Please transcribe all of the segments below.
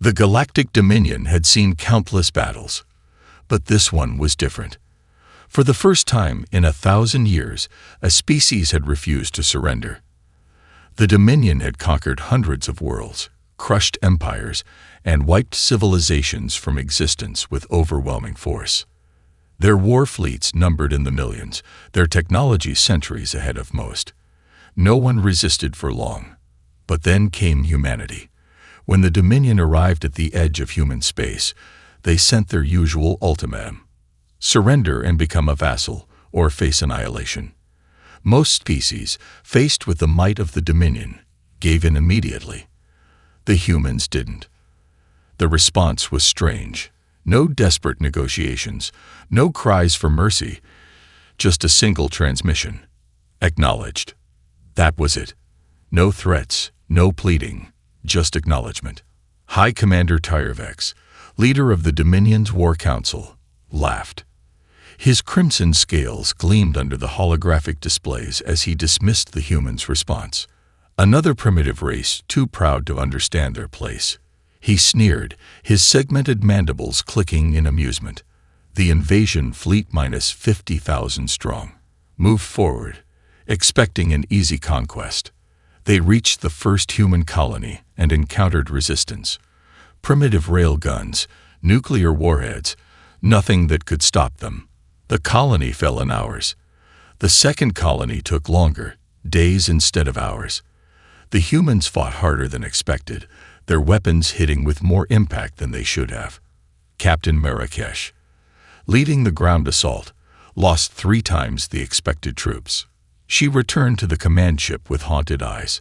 The Galactic Dominion had seen countless battles, but this one was different. For the first time in 1,000 years, a species had refused to surrender. The Dominion had conquered hundreds of worlds, crushed empires, and wiped civilizations from existence with overwhelming force. Their war fleets numbered in the millions, their technology centuries ahead of most. No one resisted for long. But then came humanity. When the Dominion arrived at the edge of human space, they sent their usual ultimatum: surrender and become a vassal, or face annihilation. Most species, faced with the might of the Dominion, gave in immediately. The humans didn't. The response was strange. No desperate negotiations, no cries for mercy, just a single transmission. Acknowledged. That was it. No threats, no pleading, just acknowledgement. High Commander Tyrvex, leader of the Dominion's War Council, laughed. His crimson scales gleamed under the holographic displays as he dismissed the humans' response. Another primitive race too proud to understand their place. He sneered, his segmented mandibles clicking in amusement. The invasion fleet minus 50,000 strong moved forward, expecting an easy conquest. They reached the first human colony and encountered resistance. Primitive rail guns, nuclear warheads, nothing that could stop them. The colony fell in hours. The second colony took longer, days instead of hours. The humans fought harder than expected, their weapons hitting with more impact than they should have. Captain Marrakesh, leading the ground assault, lost 3 times the expected troops. She returned to the command ship with haunted eyes.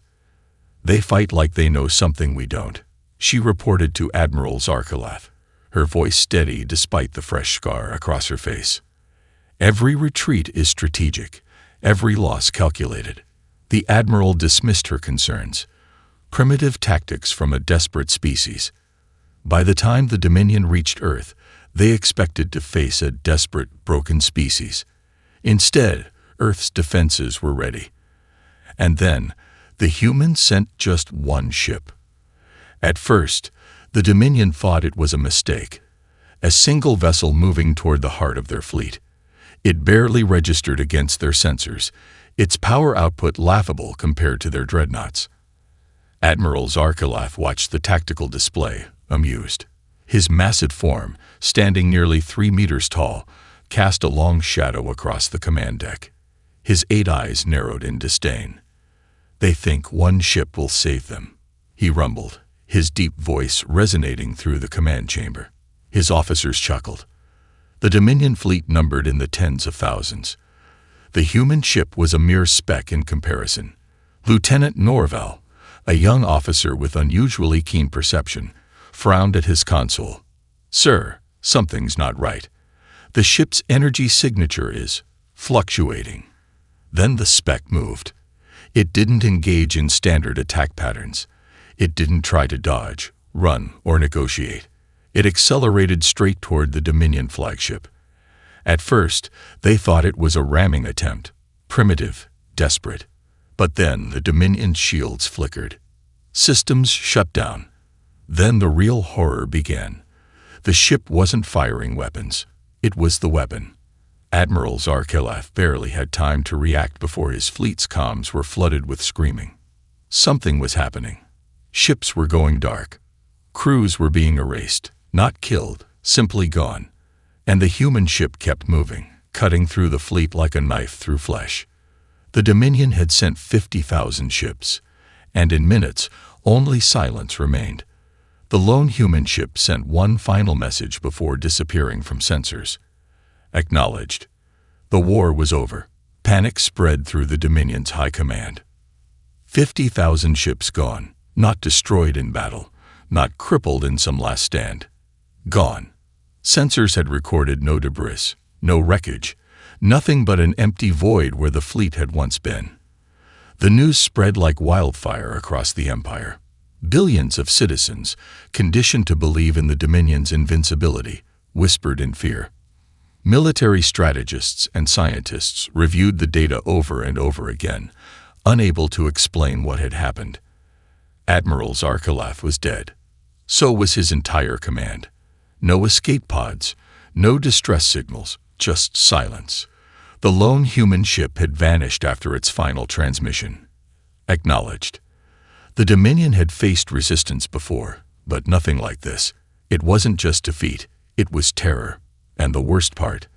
They fight like they know something we don't, she reported to Admiral Zarkalath, her voice steady despite the fresh scar across her face. Every retreat is strategic, every loss calculated. The Admiral dismissed her concerns. Primitive tactics from a desperate species. By the time the Dominion reached Earth, they expected to face a desperate, broken species. Instead, Earth's defenses were ready. And then, the humans sent just one ship. At first, the Dominion thought it was a mistake. A single vessel moving toward the heart of their fleet. It barely registered against their sensors, its power output laughable compared to their dreadnoughts. Admiral Zarkalath watched the tactical display, amused. His massive form, standing nearly 3 meters tall, cast a long shadow across the command deck. His 8 eyes narrowed in disdain. They think one ship will save them, he rumbled, his deep voice resonating through the command chamber. His officers chuckled. The Dominion fleet numbered in the tens of thousands. The human ship was a mere speck in comparison. Lieutenant Norval, a young officer with unusually keen perception, frowned at his console. "Sir, something's not right. The ship's energy signature is fluctuating." Then the speck moved. It didn't engage in standard attack patterns. It didn't try to dodge, run, or negotiate. It accelerated straight toward the Dominion flagship. At first, they thought it was a ramming attempt, primitive, desperate. But then the Dominion's shields flickered. Systems shut down. Then the real horror began. The ship wasn't firing weapons. It was the weapon. Admiral Zarkalath barely had time to react before his fleet's comms were flooded with screaming. Something was happening. Ships were going dark. Crews were being erased, not killed, simply gone. And the human ship kept moving, cutting through the fleet like a knife through flesh. The Dominion had sent 50,000 ships, and in minutes, only silence remained. The lone human ship sent one final message before disappearing from sensors. Acknowledged. The war was over. Panic spread through the Dominion's high command. 50,000 ships gone, not destroyed in battle, not crippled in some last stand. Gone. Sensors had recorded no debris, no wreckage, nothing but an empty void where the fleet had once been. The news spread like wildfire across the empire. Billions of citizens, conditioned to believe in the Dominion's invincibility, whispered in fear. Military strategists and scientists reviewed the data over and over again, unable to explain what had happened. Admiral Zarkalath was dead. So was his entire command. No escape pods, no distress signals, just silence. The lone human ship had vanished after its final transmission. Acknowledged. The Dominion had faced resistance before, but nothing like this. It wasn't just defeat, it was terror. And the worst part,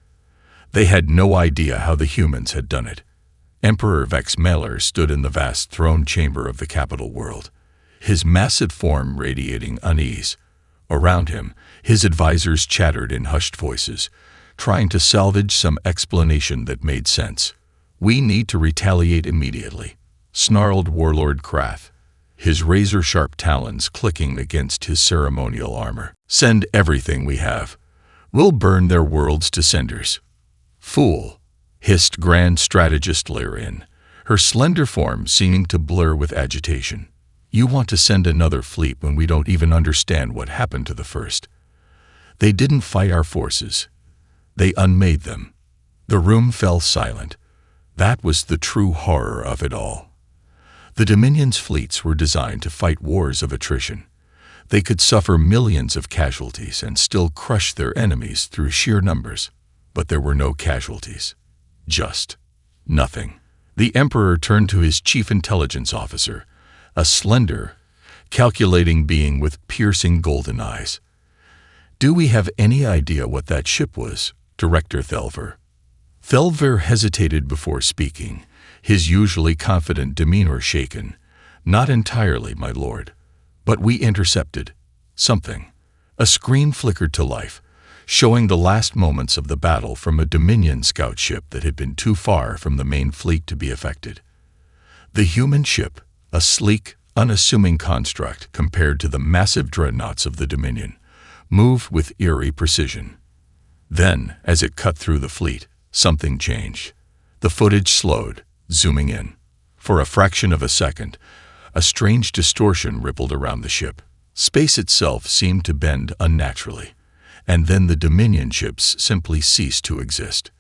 they had no idea how the humans had done it. Emperor Vex Mailer stood in the vast throne chamber of the capital world, his massive form radiating unease. Around him, his advisors chattered in hushed voices, trying to salvage some explanation that made sense. "We need to retaliate immediately," snarled Warlord Krath, his razor-sharp talons clicking against his ceremonial armor. "Send everything we have. We'll burn their worlds to cinders." "Fool," hissed Grand Strategist Lyrian, her slender form seeming to blur with agitation. "You want to send another fleet when we don't even understand what happened to the first. They didn't fight our forces. They unmade them." The room fell silent. That was the true horror of it all. The Dominion's fleets were designed to fight wars of attrition. They could suffer millions of casualties and still crush their enemies through sheer numbers. But there were no casualties. Just nothing. The Emperor turned to his chief intelligence officer, a slender, calculating being with piercing golden eyes. "Do we have any idea what that ship was, Director Thelver?" Thelver hesitated before speaking, his usually confident demeanor shaken. "Not entirely, my lord. But we intercepted something." A screen flickered to life, showing the last moments of the battle from a Dominion scout ship that had been too far from the main fleet to be affected. The human ship, a sleek, unassuming construct compared to the massive dreadnoughts of the Dominion, moved with eerie precision. Then, as it cut through the fleet, something changed. The footage slowed, zooming in. For a fraction of a second, a strange distortion rippled around the ship. Space itself seemed to bend unnaturally, and then the Dominion ships simply ceased to exist.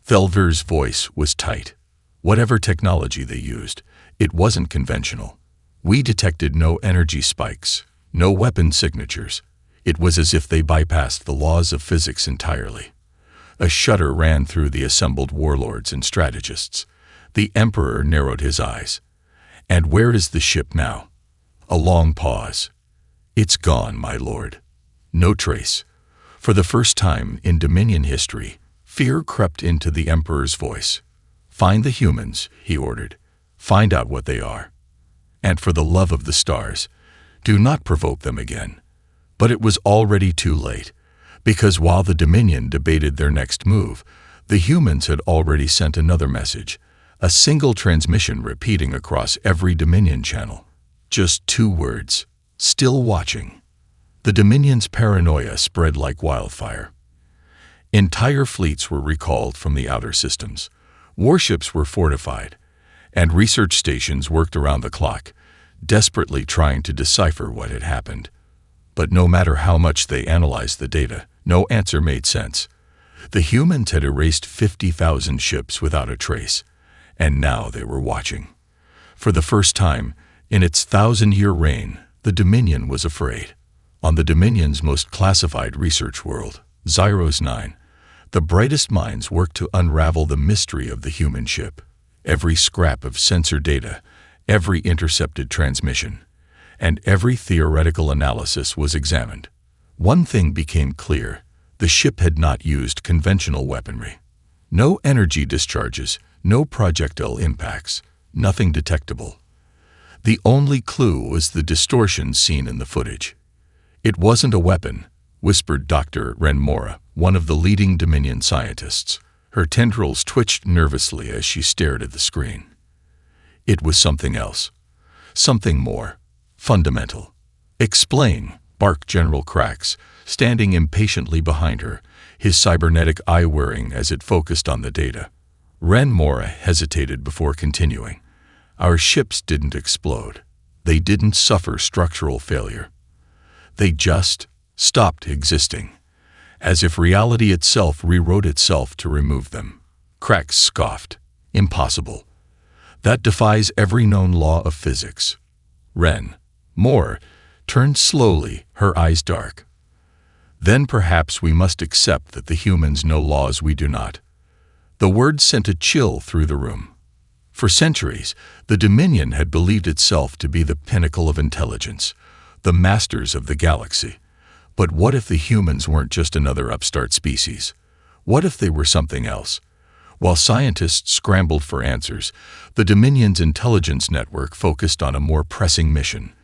Thelver's voice was tight. Whatever technology they used, it wasn't conventional. "We detected no energy spikes, no weapon signatures. It was as if they bypassed the laws of physics entirely." A shudder ran through the assembled warlords and strategists. The Emperor narrowed his eyes. "And where is the ship now?" A long pause. "It's gone, my lord. No trace." For the first time in Dominion history, fear crept into the Emperor's voice. "Find the humans," he ordered. "Find out what they are. And for the love of the stars, do not provoke them again." But it was already too late, because while the Dominion debated their next move, the humans had already sent another message, a single transmission repeating across every Dominion channel. Just 2 words: "Still watching." The Dominion's paranoia spread like wildfire. Entire fleets were recalled from the outer systems. Warships were fortified, and research stations worked around the clock, desperately trying to decipher what had happened. But no matter how much they analyzed the data, no answer made sense. The humans had erased 50,000 ships without a trace, and now they were watching. For the first time in its 1,000-year reign, the Dominion was afraid. On the Dominion's most classified research world, Zyros 9, the brightest minds worked to unravel the mystery of the human ship. Every scrap of sensor data, every intercepted transmission, and every theoretical analysis was examined. One thing became clear: the ship had not used conventional weaponry. No energy discharges, no projectile impacts, nothing detectable. The only clue was the distortion seen in the footage. "It wasn't a weapon," whispered Dr. Renmora, one of the leading Dominion scientists. Her tendrils twitched nervously as she stared at the screen. "It was something else. Something more fundamental." "Explain," barked General Krax, standing impatiently behind her, his cybernetic eye whirring as it focused on the data. Renmora hesitated before continuing. "Our ships didn't explode. They didn't suffer structural failure. They just stopped existing, as if reality itself rewrote itself to remove them." Krax scoffed. "Impossible. That defies every known law of physics." "Ren, more, turned slowly, her eyes dark. Then perhaps we must accept that the humans know laws we do not. The words sent a chill through the room. For centuries, the Dominion had believed itself to be the pinnacle of intelligence, the masters of the galaxy. But what if the humans weren't just another upstart species? What if they were something else? While scientists scrambled for answers, the Dominion's intelligence network focused on a more pressing mission: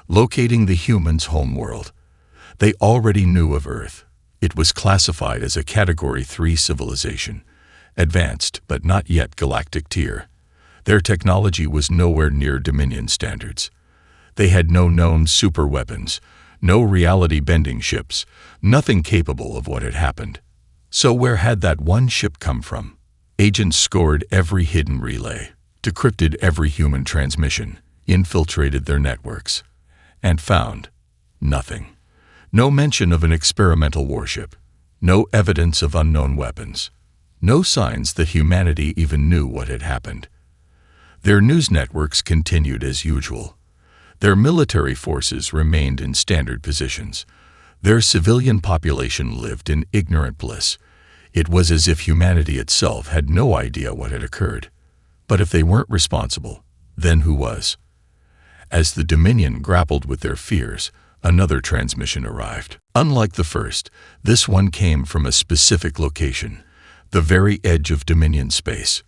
locating the humans' homeworld. They already knew of Earth. It was classified as a Category 3 civilization, advanced but not yet galactic tier. Their technology was nowhere near Dominion standards. They had no known superweapons, no reality-bending ships, nothing capable of what had happened. So where had that one ship come from? Agents scored every hidden relay, decrypted every human transmission, infiltrated their networks, and found nothing. No mention of an experimental warship, no evidence of unknown weapons, no signs that humanity even knew what had happened. Their news networks continued as usual. Their military forces remained in standard positions. Their civilian population lived in ignorant bliss. It was as if humanity itself had no idea what had occurred. But if they weren't responsible, then who was? As the Dominion grappled with their fears, another transmission arrived. Unlike the first, this one came from a specific location, the very edge of Dominion space.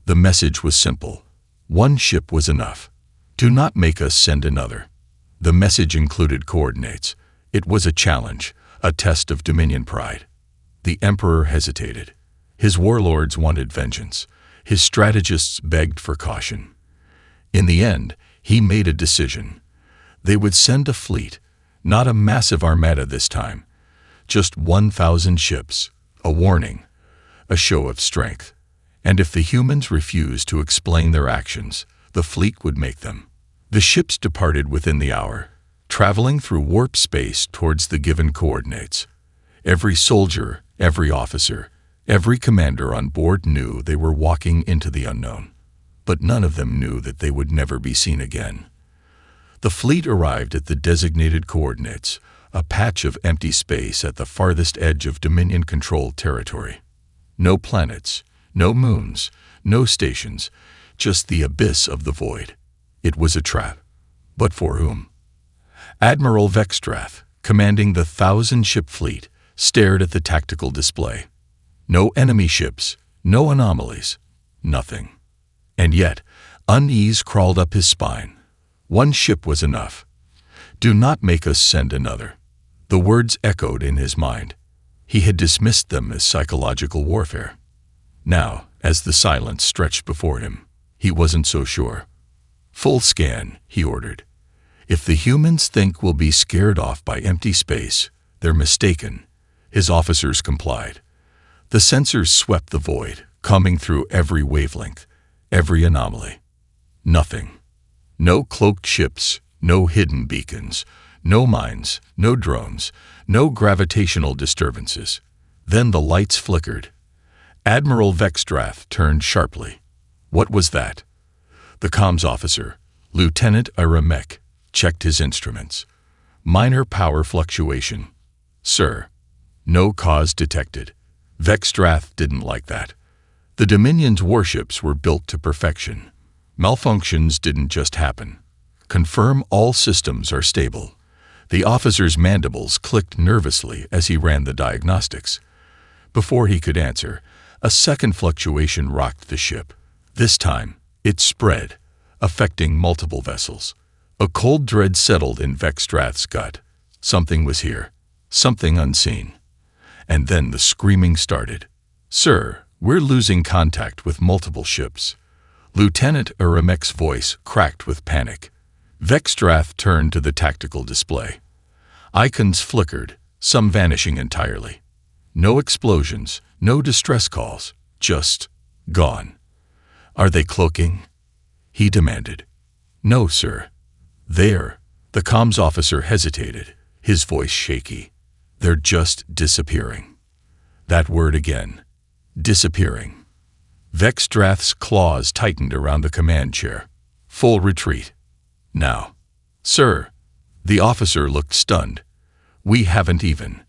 The message was simple. One ship was enough. Do not make us send another. The message included coordinates. It was a challenge, a test of Dominion pride. The Emperor hesitated. His warlords wanted vengeance. His strategists begged for caution. In the end, he made a decision. They would send a fleet, not a massive armada this time, just 1,000 ships, a warning, a show of strength. And if the humans refused to explain their actions, the fleet would make them. The ships departed within the hour, traveling through warp space towards the given coordinates. Every soldier, every officer, every commander on board knew they were walking into the unknown. But none of them knew that they would never be seen again. The fleet arrived at the designated coordinates, a patch of empty space at the farthest edge of Dominion-controlled territory. No planets, no moons, no stations, just the abyss of the void. It was a trap. But for whom? Admiral Vextrath, commanding the 1,000-ship fleet, stared at the tactical display. No enemy ships, no anomalies, nothing. And yet, unease crawled up his spine. One ship was enough. Do not make us send another. The words echoed in his mind. He had dismissed them as psychological warfare. Now, as the silence stretched before him, he wasn't so sure. Full scan, he ordered. If the humans think we'll be scared off by empty space, they're mistaken. His officers complied. The sensors swept the void, combing through every wavelength, every anomaly. Nothing. No cloaked ships, no hidden beacons, no mines, no drones, no gravitational disturbances. Then the lights flickered. Admiral Vextrath turned sharply. What was that? The comms officer, Lieutenant Iramek, checked his instruments. Minor power fluctuation. Sir, no cause detected. Vextrath didn't like that. The Dominion's warships were built to perfection. Malfunctions didn't just happen. Confirm all systems are stable. The officer's mandibles clicked nervously as he ran the diagnostics. Before he could answer, a second fluctuation rocked the ship. This time, it spread, affecting multiple vessels. A cold dread settled in Vextrath's gut. Something was here, something unseen. And then the screaming started. Sir, we're losing contact with multiple ships. Lieutenant Iramek's voice cracked with panic. Vextrath turned to the tactical display. Icons flickered, some vanishing entirely. No explosions, no distress calls, just gone. Are they cloaking? He demanded. No, sir. There. The comms officer hesitated, his voice shaky. They're just disappearing. That word again. Disappearing. Vextrath's claws tightened around the command chair. Full retreat. Now. Sir. The officer looked stunned. "We haven't even."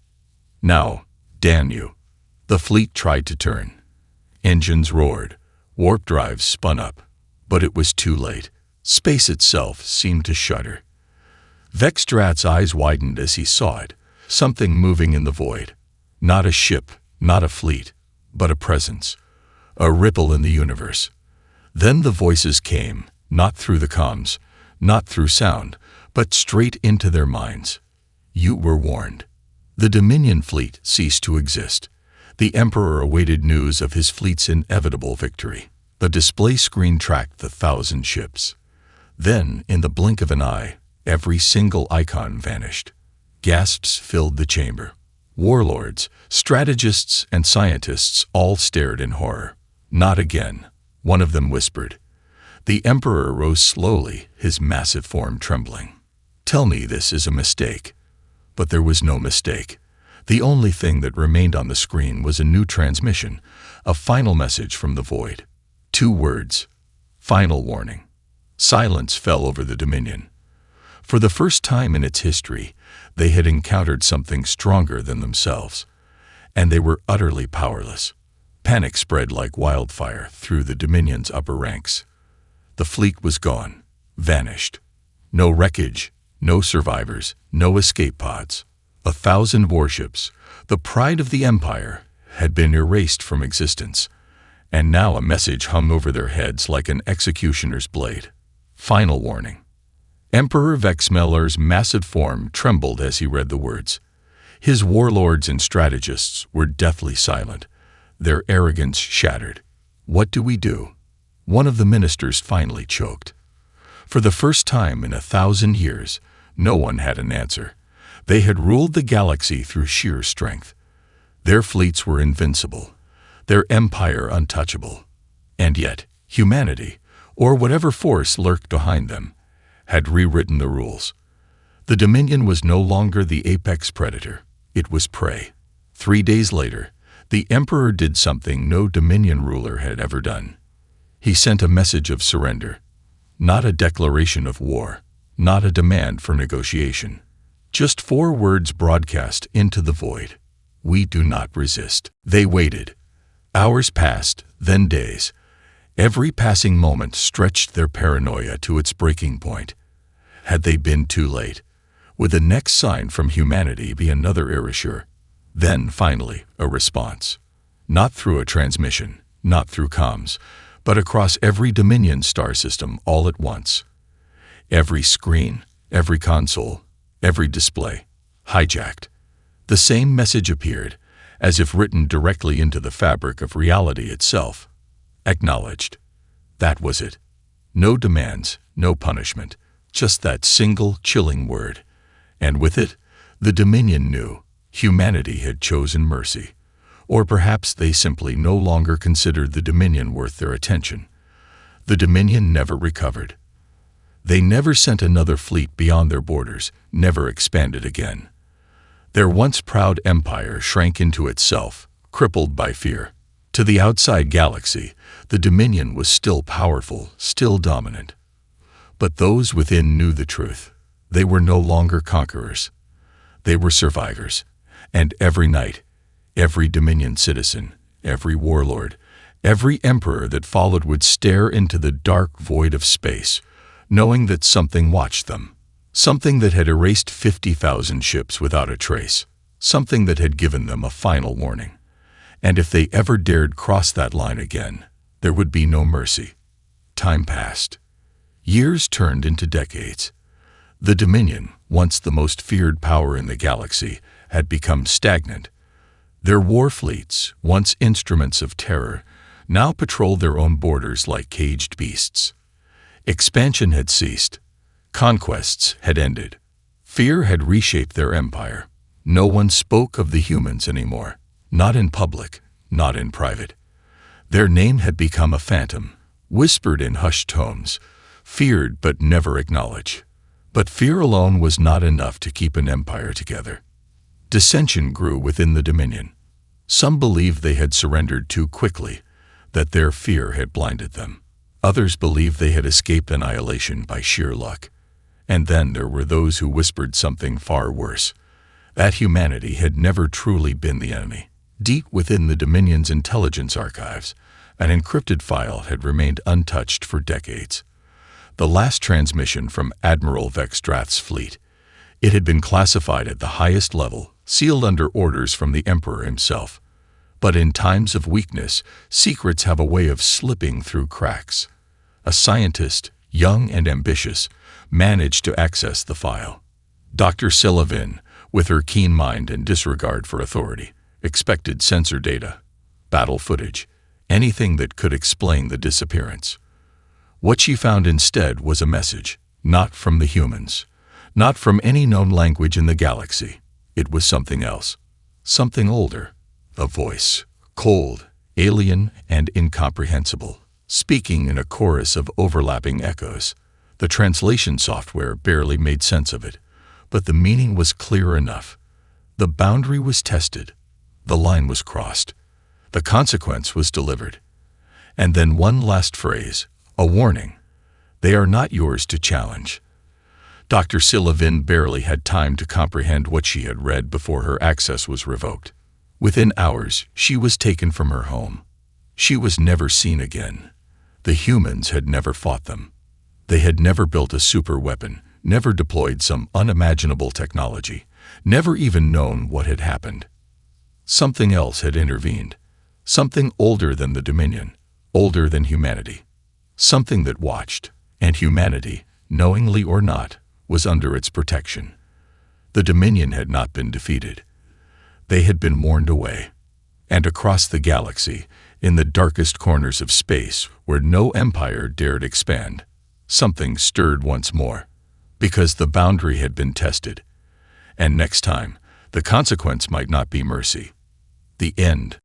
"Now, damn you." The fleet tried to turn. Engines roared. Warp drives spun up. But it was too late. Space itself seemed to shudder. Vextrat's eyes widened as he saw it, something moving in the void. Not a ship, not a fleet, but a presence, a ripple in the universe. Then the voices came, not through the comms, not through sound, but straight into their minds. You were warned. The Dominion fleet ceased to exist. The Emperor awaited news of his fleet's inevitable victory. The display screen tracked the 1,000 ships. Then, in the blink of an eye, every single icon vanished. Gasps filled the chamber. Warlords, strategists, and scientists all stared in horror. "Not again," one of them whispered. The Emperor rose slowly, his massive form trembling. "Tell me this is a mistake." But there was no mistake. The only thing that remained on the screen was a new transmission, a final message from the void. 2 words. Final warning. Silence fell over the Dominion. For the first time in its history, they had encountered something stronger than themselves, and they were utterly powerless. Panic spread like wildfire through the Dominion's upper ranks. The fleet was gone, vanished. No wreckage, no survivors, no escape pods. 1,000 warships, the pride of the Empire, had been erased from existence, and now a message hung over their heads like an executioner's blade. Final warning. Emperor Vexmeller's massive form trembled as he read the words. His warlords and strategists were deathly silent, their arrogance shattered. "What do we do?" One of the ministers finally choked. For the first time in 1,000 years, no one had an answer. They had ruled the galaxy through sheer strength. Their fleets were invincible, their empire untouchable. And yet, humanity, or whatever force lurked behind them, had rewritten the rules. The Dominion was no longer the apex predator, it was prey. 3 days later, the Emperor did something no Dominion ruler had ever done. He sent a message of surrender. Not a declaration of war, not a demand for negotiation. Just 4 words broadcast into the void. "We do not resist." They waited. Hours passed, then days. Every passing moment stretched their paranoia to its breaking point. Had they been too late? Would the next sign from humanity be another erasure? Then, finally, a response. Not through a transmission, not through comms, but across every Dominion star system all at once. Every screen, every console, every display, hijacked. The same message appeared, as if written directly into the fabric of reality itself. Acknowledged. That was it. No demands, no punishment, just that single chilling word. And with it, the Dominion knew humanity had chosen mercy. Or perhaps they simply no longer considered the Dominion worth their attention. The Dominion never recovered. They never sent another fleet beyond their borders, never expanded again. Their once proud empire shrank into itself, crippled by fear. To the outside galaxy, the Dominion was still powerful, still dominant. But those within knew the truth. They were no longer conquerors. They were survivors. And every night, every Dominion citizen, every warlord, every emperor that followed would stare into the dark void of space, knowing that something watched them. Something that had erased 50,000 ships without a trace. Something that had given them a final warning. And if they ever dared cross that line again, there would be no mercy. Time passed. Years turned into decades. The Dominion, once the most feared power in the galaxy, had become stagnant. Their war fleets, once instruments of terror, now patrolled their own borders like caged beasts. Expansion had ceased. Conquests had ended. Fear had reshaped their empire. No one spoke of the humans anymore. Not in public, not in private. Their name had become a phantom, whispered in hushed tones, feared but never acknowledged. But fear alone was not enough to keep an empire together. Dissension grew within the Dominion. Some believed they had surrendered too quickly, that their fear had blinded them. Others believed they had escaped annihilation by sheer luck. And then there were those who whispered something far worse, that humanity had never truly been the enemy. Deep within the Dominion's intelligence archives, an encrypted file had remained untouched for decades. The last transmission from Admiral Vextrath's fleet. It had been classified at the highest level, sealed under orders from the Emperor himself. But in times of weakness, secrets have a way of slipping through cracks. A scientist, young and ambitious, managed to access the file. Dr. Sylvain, with her keen mind and disregard for authority, expected sensor data, battle footage, anything that could explain the disappearance. What she found instead was a message, not from the humans, not from any known language in the galaxy. It was something else, something older. A voice, cold, alien, and incomprehensible, speaking in a chorus of overlapping echoes. The translation software barely made sense of it, but the meaning was clear enough. The boundary was tested. The line was crossed. The consequence was delivered. And then one last phrase, a warning. They are not yours to challenge. Dr. Sylvain barely had time to comprehend what she had read before her access was revoked. Within hours, she was taken from her home. She was never seen again. The humans had never fought them. They had never built a super weapon, never deployed some unimaginable technology, never even known what had happened. Something else had intervened. Something older than the Dominion, older than humanity. Something that watched, and humanity, knowingly or not, was under its protection. The Dominion had not been defeated. They had been warned away. And across the galaxy, in the darkest corners of space where no empire dared expand, something stirred once more, because the boundary had been tested. And next time, the consequence might not be mercy. The end.